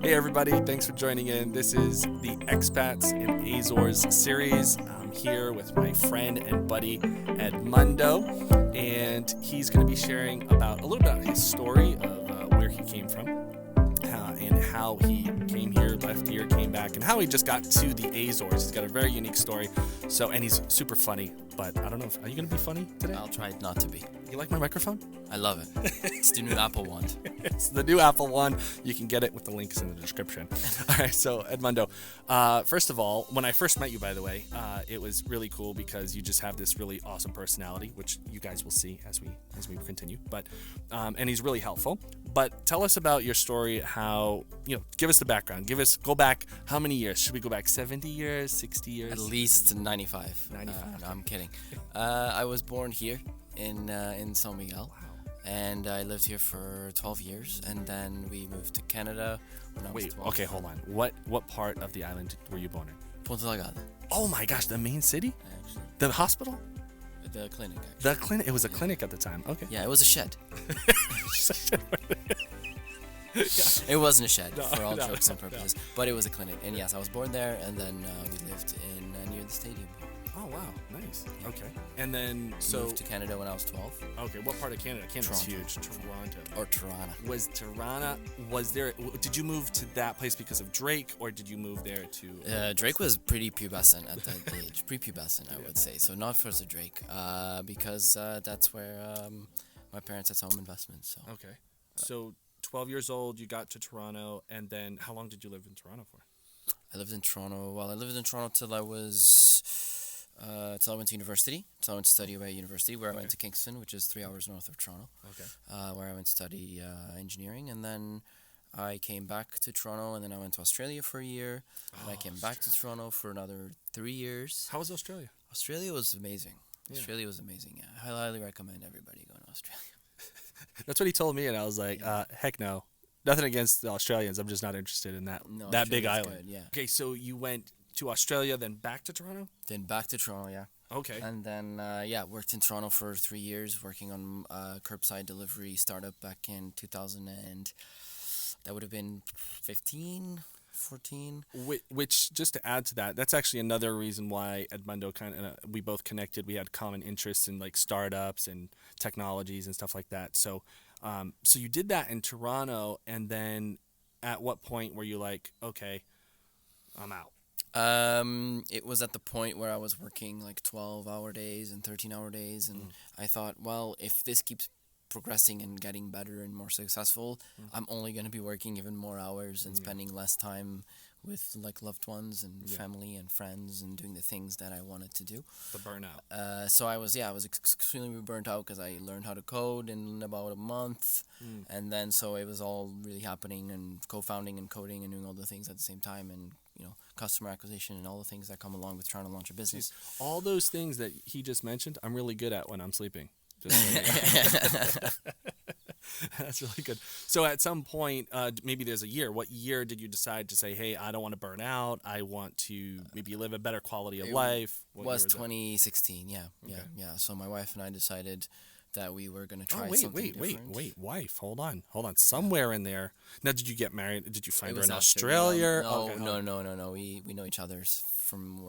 Hey everybody, thanks for joining in. This is the Expats in Azores series. I'm here with my friend and buddy Edmundo, and he's going to be sharing about a little bit about his story of where he came from, and how he came here, left here, came back, and how he just got to the Azores. He's got a very unique story, and he's super funny, but I don't know, are you going to be funny today? I'll try not to be. You like my microphone? I love it. It's the new Apple one. It's the new Apple one. You can get it with the links in the description. All right, so Edmundo, first of all, when I first met you, by the way, it was really cool because you just have this really awesome personality, which you guys will see as we continue. But and he's really helpful. But tell us about your story. How give us the background. Go back. How many years? Should we go back 70 years, 60 years? At least 95. 95. No, I'm kidding. I was born here in San Miguel. Wow. And I lived here for 12 years, and then we moved to Canada when I was 12. Okay, hold on. What part of the island were you born in? Ponta Delgada. Oh my gosh, the main city? Actually. The hospital? The clinic, actually. The clinic? It was a clinic at the time. Okay. Yeah, it was a shed. It wasn't a shed, for all jokes and purposes, but it was a clinic. And yes, I was born there, and then we lived in near the stadium. Oh wow, nice. Okay, and then Moved to Canada when I was 12. Okay, what part of Canada? Canada's Toronto. huge. Toronto. Or Toronto. Was there? Did you move to that place because of Drake, or did you move there to? Drake was pretty pubescent at that age. Pre-pubescent, I would say. So not first of Drake, because that's where my parents had home investments. So. Okay, so 12 years old, you got to Toronto, and then how long did you live in Toronto for? I lived in Toronto. Well, I lived in Toronto till I went to university. Till I went to study away at university, where I went to Kingston, which is 3 hours north of Toronto. Okay. Where I went to study engineering, and then I came back to Toronto, and then I went to Australia for a year, and I came back to Toronto for another 3 years. How was Australia? Australia was amazing. Yeah. Australia was amazing. Yeah, I highly recommend everybody going to Australia. That's what he told me, and I was like, heck no. Nothing against the Australians. I'm just not interested in that big island. Good, yeah. Okay, so you went to Australia, then back to Toronto? Then back to Toronto, yeah. Okay. And then, worked in Toronto for 3 years, working on curbside delivery startup back in 2000, and that would have been 15, 14. Which, just to add to that, that's actually another reason why Edmundo we both connected. We had common interests in like startups and technologies and stuff like that. So, so you did that in Toronto, and then at what point were you like, okay, I'm out? It was at the point where I was working like 12-hour days and 13-hour days, and I thought, well, if this keeps progressing and getting better and more successful, I'm only going to be working even more hours and spending less time with like loved ones and family and friends and doing the things that I wanted to do. The burnout. So I was extremely burnt out because I learned how to code in about a month, and then so it was all really happening and co-founding and coding and doing all the things at the same time, and customer acquisition and all the things that come along with trying to launch a business. All those things that he just mentioned, I'm really good at when I'm sleeping. That's really good. So at some point, maybe there's a year. What year did you decide to say, hey, I don't want to burn out. I want to maybe live a better quality of life? It was 2016, yeah. So my wife and I decided that we were going to try something different. Wait, wife, hold on. Somewhere in there. Now, did you get married? Did you find her in Australia? Australia? No. We know each other from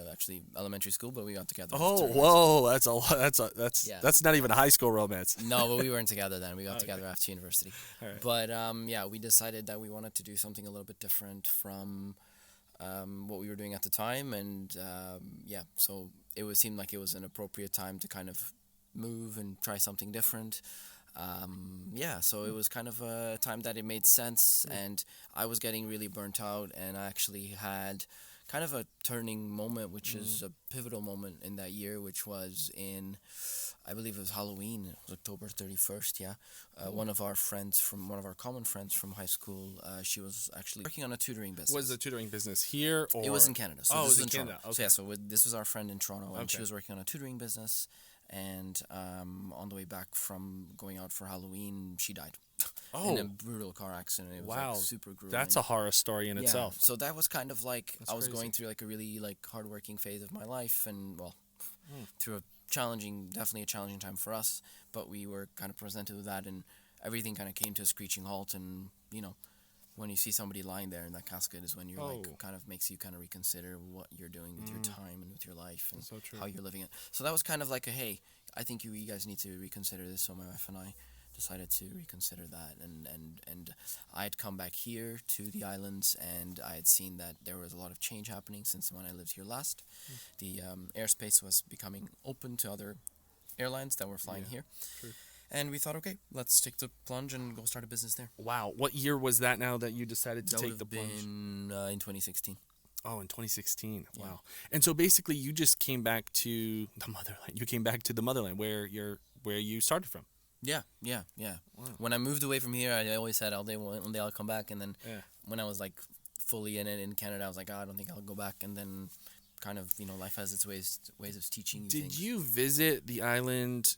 actually elementary school, but we got together. Oh, whoa, that's a lot. That's not even a high school romance. No, but we weren't together then. We got together after university. All right. But we decided that we wanted to do something a little bit different from what we were doing at the time, and so it seemed like it was an appropriate time to kind of move and try something different. So it was kind of a time that it made sense, and I was getting really burnt out, and I actually had kind of a turning moment, which is a pivotal moment in that year, which was in, I believe it was Halloween. It was October 31st, one of our common friends from high school, she was actually working on a tutoring business. Was the tutoring business here, or? It was in Canada. So it was in Canada. Okay. So this was our friend in Toronto, and she was working on a tutoring business, and on the way back from going out for Halloween, she died. In a brutal car accident. It was like super grueling. That's a horror story in itself. So that was kind of like I was crazy. Going through like a really like hardworking phase of my life, and through definitely a challenging time for us. But we were kind of presented with that, and everything kind of came to a screeching halt, and when you see somebody lying there in that casket is when you're Oh. like, kind of makes you kind of reconsider what you're doing with your time and with your life and So true. how you're living it. So that was kind of like a, hey, I think you guys need to reconsider this. So my wife and I decided to reconsider that, and I had come back here to the islands, and I had seen that there was a lot of change happening since when I lived here last. The airspace was becoming open to other airlines that were flying here. True. And we thought, okay, let's take the plunge and go start a business there. Wow. What year was that now that you decided to That take would the have plunge? been in 2016. Oh, in 2016. Yeah. Wow. And so basically you just came back to the motherland. You came back to the motherland where you started from. Yeah. Wow. When I moved away from here, I always said, one day I'll come back. And then when I was like fully in it in Canada, I was like, I don't think I'll go back. And then kind of, life has its ways of teaching you Did things. you visit the island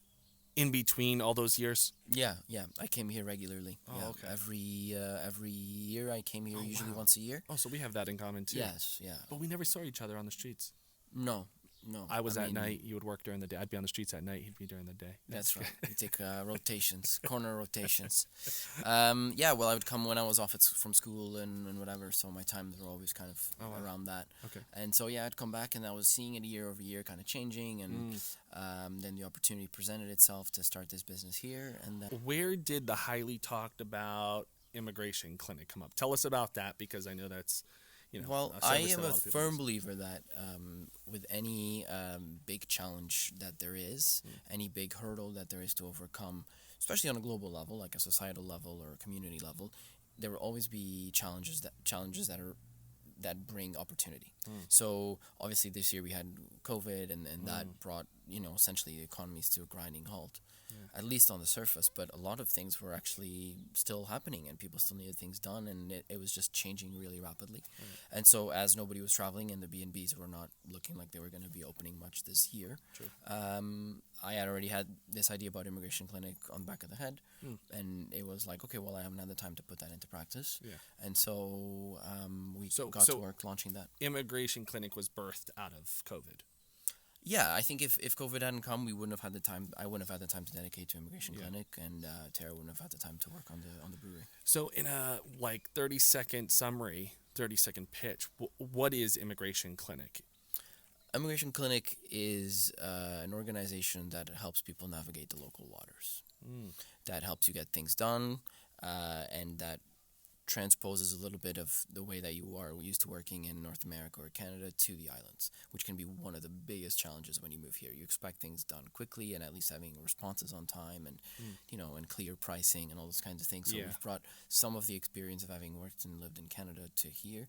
in between all those years? Yeah. I came here regularly. Oh, yeah. okay. Every year I came here, usually wow. once a year. Oh, so we have that in common too. Yes, yeah. But we never saw each other on the streets. No. I was at mean, night. You would work during the day. I'd be on the streets at night. He'd be during the day. That's right. We take rotations, corner rotations. Well, I would come when I was off from school and whatever, so my times were always kind of around that. Okay. And so, I'd come back, and I was seeing it year over year kind of changing, and then the opportunity presented itself to start this business here. And then, Where did the highly talked about immigration clinic come up? Tell us about that, because I know that's, well, a I service am that a lot of people firm use. believer that with any big challenge that there is, any big hurdle that there is to overcome, especially on a global level, like a societal level or a community level, there will always be challenges that bring opportunity. So obviously this year we had COVID, and that brought essentially the economies to a grinding halt. At least on the surface, but a lot of things were actually still happening, and people still needed things done, and it was just changing really rapidly. And so as nobody was traveling and the B&Bs were not looking like they were going to be opening much this year, I had already had this idea about immigration clinic on the back of the head, and it was like, okay, well, I haven't had the time to put that into practice. And so we got to work launching that. Immigration clinic was birthed out of COVID. Yeah, I think if COVID hadn't come, we wouldn't have had the time. I wouldn't have had the time to dedicate to immigration clinic, and Tara wouldn't have had the time to work on the brewery. So in a 30-second summary, 30-second pitch, what is immigration clinic? Immigration clinic is an organization that helps people navigate the local waters. That helps you get things done, and that transposes a little bit of the way that you are used to working in North America or Canada to the islands, which can be one of the biggest challenges when you move here. You expect things done quickly and at least having responses on time, and and clear pricing and all those kinds of things. So we've brought some of the experience of having worked and lived in Canada to here.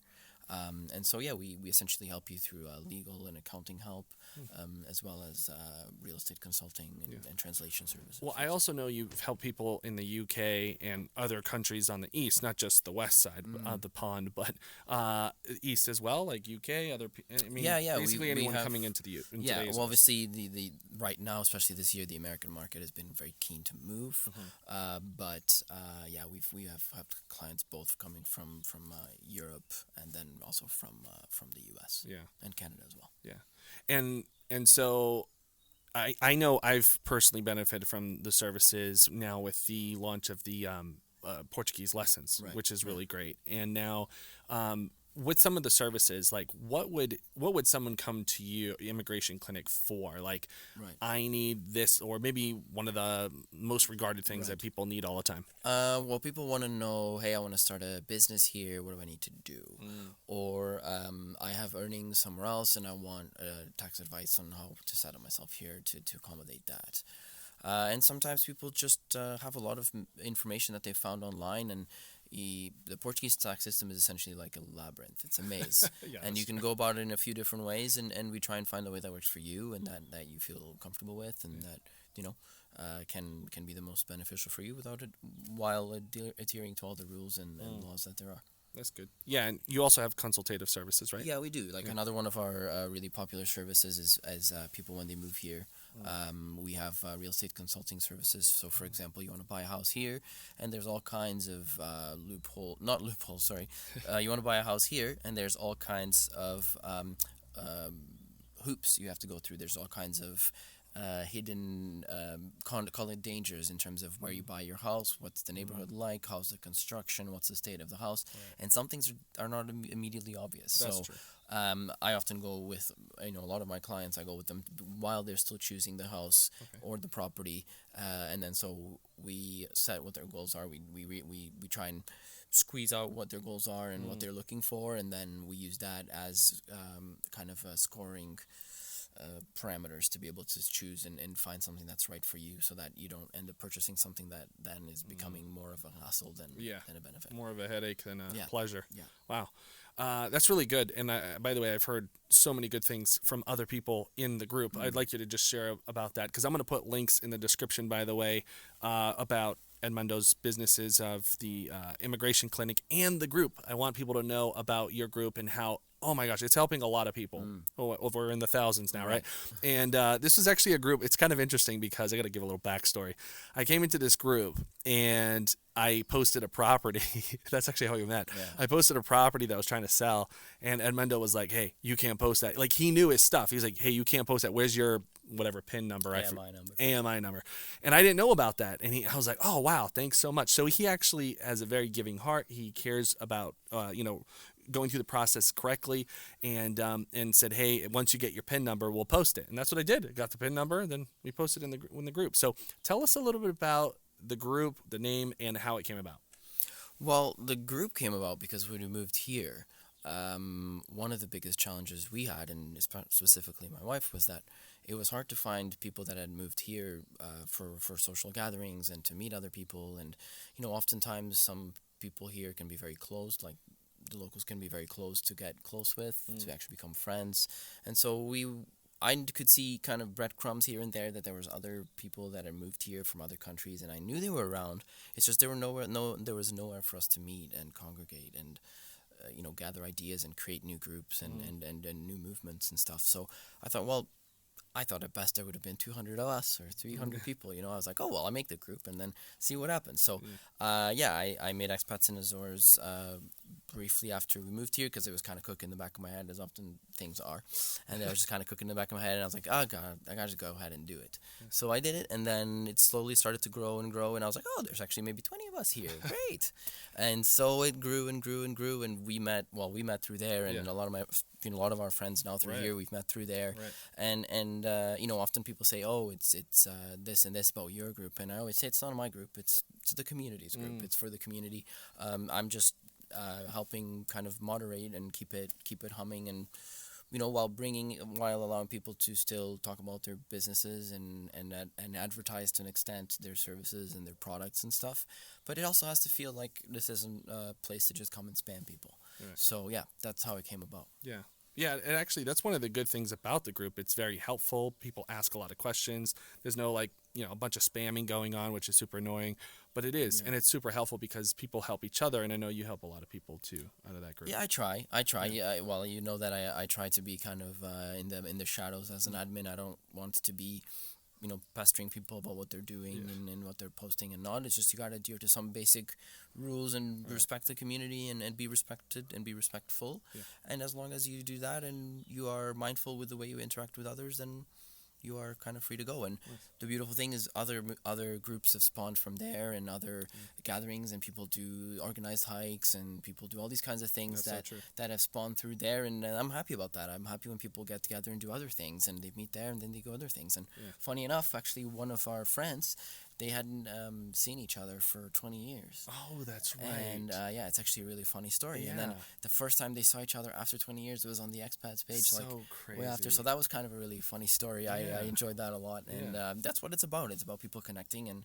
And so, we essentially help you through legal and accounting help, as well as real estate consulting and translation services. Well, I also know you've helped people in the UK and other countries on the east, not just the west side of the pond, but east as well, like UK, basically anyone coming into the well, obviously the right now, especially this year, the American market has been very keen to move. But we have clients both coming from Europe, and then also from the US and Canada as well. And so I know I've personally benefited from the services now with the launch of the Portuguese lessons, which is really great. And now with some of the services, like what would someone come to you, immigration clinic, for? Like, I need this, or maybe one of the most regarded things that people need all the time. Well, people want to know, hey, I want to start a business here. What do I need to do? Or I have earnings somewhere else, and I want tax advice on how to set up myself here to accommodate that. And sometimes people just have a lot of information that they found online, and the Portuguese tax system is essentially like a labyrinth. It's a maze. And you can go about it in a few different ways, and we try and find a way that works for you, and that you feel comfortable with, and that can be the most beneficial for you while adhering to all the rules and laws that there are. That's good. Yeah, and you also have consultative services, right? Yeah, we do. Another one of our really popular services is people when they move here. We have real estate consulting services. So, for example, you want to buy a house here, and there's all kinds of you want to buy a house here, and there's all kinds of hoops you have to go through. There's all kinds of hidden call it dangers in terms of where you buy your house, what's the neighborhood like, how's the construction, what's the state of the house, and some things are not immediately obvious. That's So true. I often go with, a lot of my clients, I go with them while they're still choosing the house or the property, and then so we set what their goals are. We try and squeeze out what their goals are and what they're looking for, and then we use that as kind of scoring parameters to be able to choose and find something that's right for you, so that you don't end up purchasing something that then is becoming more of a hassle than a benefit. More of a headache than a Yeah. pleasure. Yeah. Wow. That's really good. And by the way, I've heard so many good things from other people in the group. I'd like you to just share about that, because I'm going to put links in the description, by the way, about Edmundo's businesses of the immigration clinic and the group. I want people to know about your group and how, oh my gosh, it's helping a lot of people. Over in the thousands now, right? And this is actually a group. It's kind of interesting because I got to give a little backstory. I came into this group and I posted a property. That's actually how we met. Yeah. I posted a property that I was trying to sell, and Edmundo was like, "Hey, you can't post that." Like, he knew his stuff. He was like, "Hey, you can't post that. Where's your whatever PIN number?" AMI number. And I didn't know about that. And I was like, "Oh wow, thanks so much." So he actually has a very giving heart. He cares about going through the process correctly, and said, "Hey, once you get your PIN number, we'll post it." And that's what I did. I got the PIN number, and then we posted in the group. So tell us a little bit about the group, the name, and how it came about. Well, the group came about because when we moved here, one of the biggest challenges we had, and specifically my wife, was that it was hard to find people that had moved here for social gatherings and to meet other people. And, oftentimes some people here can be very closed, like the locals can be very close to get close with, to actually become friends. And so I could see kind of breadcrumbs here and there that there was other people that had moved here from other countries, and I knew they were around. It's just there was nowhere for us to meet and congregate and gather ideas and create new groups and new movements and stuff. So I thought at best there would have been 200 of us or 300 people. I was like, oh, well, I'll make the group and then see what happens. So, I made Expats in Azores briefly after we moved here, because it was kind of cooking in the back of my head, as often things are. And I was just kind of cooking in the back of my head, and I was like, oh, God, I got to just go ahead and do it. So I did it, and then it slowly started to grow and grow, and I was like, oh, there's actually maybe 20 of us here. Great. And so it grew and grew and grew, and we met through there, and a lot of our friends now through here, we've met through there. And often people say, oh, it's this and this about your group, and I always say it's not my group, it's the community's group. It's for the community. I'm just helping kind of moderate and keep it humming, and while allowing people to still talk about their businesses and advertise to an extent their services and their products and stuff. But it also has to feel like this isn't a place to just come and spam people. So that's how it came about. Yeah, and actually, that's one of the good things about the group. It's very helpful. People ask a lot of questions. There's no, a bunch of spamming going on, which is super annoying. But it is, and it's super helpful because people help each other, and I know you help a lot of people, too, out of that group. Yeah, I try. Yeah, well, you know that I try to be kind of in the shadows as an admin. I don't want to be pestering people about what they're doing and what they're posting and not. It's just you got to adhere to some basic rules and respect the community and be respected and be respectful. And as long as you do that and you are mindful with the way you interact with others, then you are kind of free to go. And the beautiful thing is other groups have spawned from there, and other gatherings, and people do organized hikes, and people do all these kinds of things that have spawned through there, and I'm happy about that. I'm happy when people get together and do other things, and they meet there and then they go other things. And funny enough, actually, one of our friends, they hadn't seen each other for 20 years. Oh, that's right. And it's actually a really funny story. And then the first time they saw each other after 20 years, it was on the Expats page, crazy. Way after. So that was kind of a really funny story. I enjoyed that a lot. And that's what it's about. It's about people connecting, and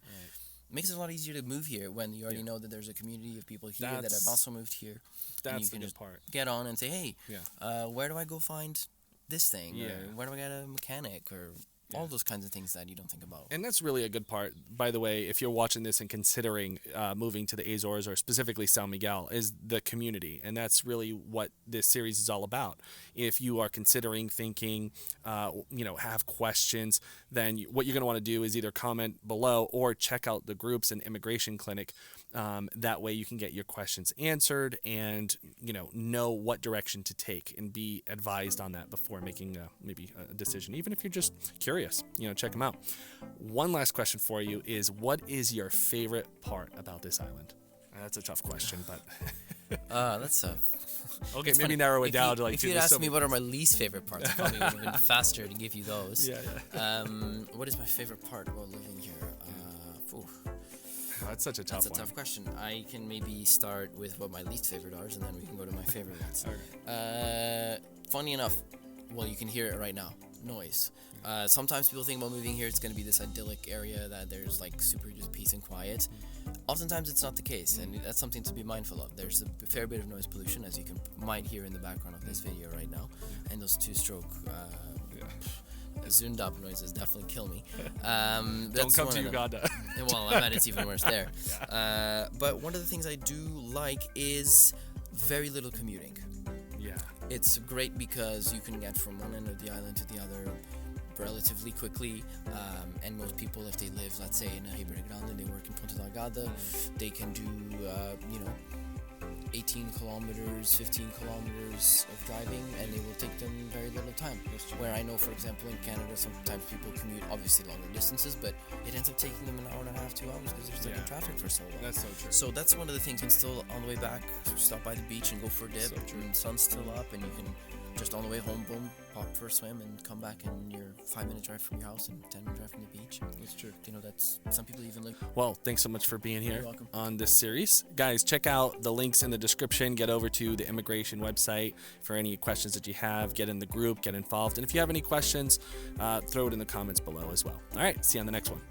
it makes it a lot easier to move here when you already know that there's a community of people here that have also moved here. That's you can the just good part. get on and say, hey, where do I go find this thing? Or where do I get a mechanic? Or all those kinds of things that you don't think about. And that's really a good part, by the way, if you're watching this and considering moving to the Azores, or specifically San Miguel, is the community. And that's really what this series is all about. If you are considering, thinking, have questions, then what you're going to want to do is either comment below or check out the groups and immigration clinic. That way you can get your questions answered and, know what direction to take and be advised on that before making maybe a decision. Even if you're just curious, check them out. One last question for you is, what is your favorite part about this island? That's a tough question, but... That's a... Okay, maybe narrow it down to If you'd asked me what are my least favorite parts, I probably would have been faster to give you those. Yeah. What is my favorite part about living here? That's such a tough one. That's a tough question. I can maybe start with what my least favorite are, and then we can go to my favorite ones. Okay. Funny enough, well, you can hear it right now. Noise. Sometimes people think about moving here, it's going to be this idyllic area that there's like super just peace and quiet. Oftentimes it's not the case, and that's something to be mindful of. There's a fair bit of noise pollution, as you might hear in the background of this video right now, and those two-stroke zoomed up noises definitely kill me. Don't come to Uganda. Well, I bet it's even worse there. But one of the things I do like is very little commuting. Yeah. It's great because you can get from one end of the island to the other relatively quickly, and most people, if they live, let's say, in Ribeira Grande and they work in Ponta Delgada, they can do 18 kilometers, 15 kilometers of driving, and it will take them very little time. Where I know, for example, in Canada, sometimes people commute obviously longer distances, but it ends up taking them an hour and a half, 2 hours, because they're stuck in traffic for so long. That's so true. So that's one of the things. You can still, on the way back, stop by the beach and go for a dip, and the sun's still up, and you can just on the way home, boom, pop for a swim and come back, and you're 5-minute drive from your house and 10-minute drive from the beach. That's true. That's some people even live. Well, thanks so much for being here on this series. Guys, check out the links in the description. Get over to the immigration website for any questions that you have. Get in the group, get involved. And if you have any questions, throw it in the comments below as well. All right, see you on the next one.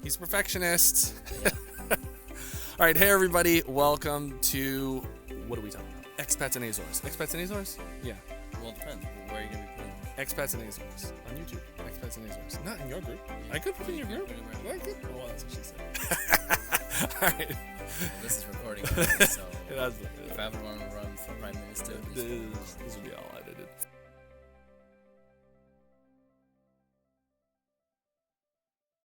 He's a perfectionist. Yeah. All right, hey everybody, welcome to, what are we talking about? Expats and Azores. Expats and Azores? Yeah. Well, it depends. Where are you going to be putting it? Expats and Azores. On YouTube. Expats and Azores. Not in your group. I could put in your group. I could. Well, that's what she said. All right. Well, this is recording already, so if I ever want to run for Prime Minister, this will be all edited.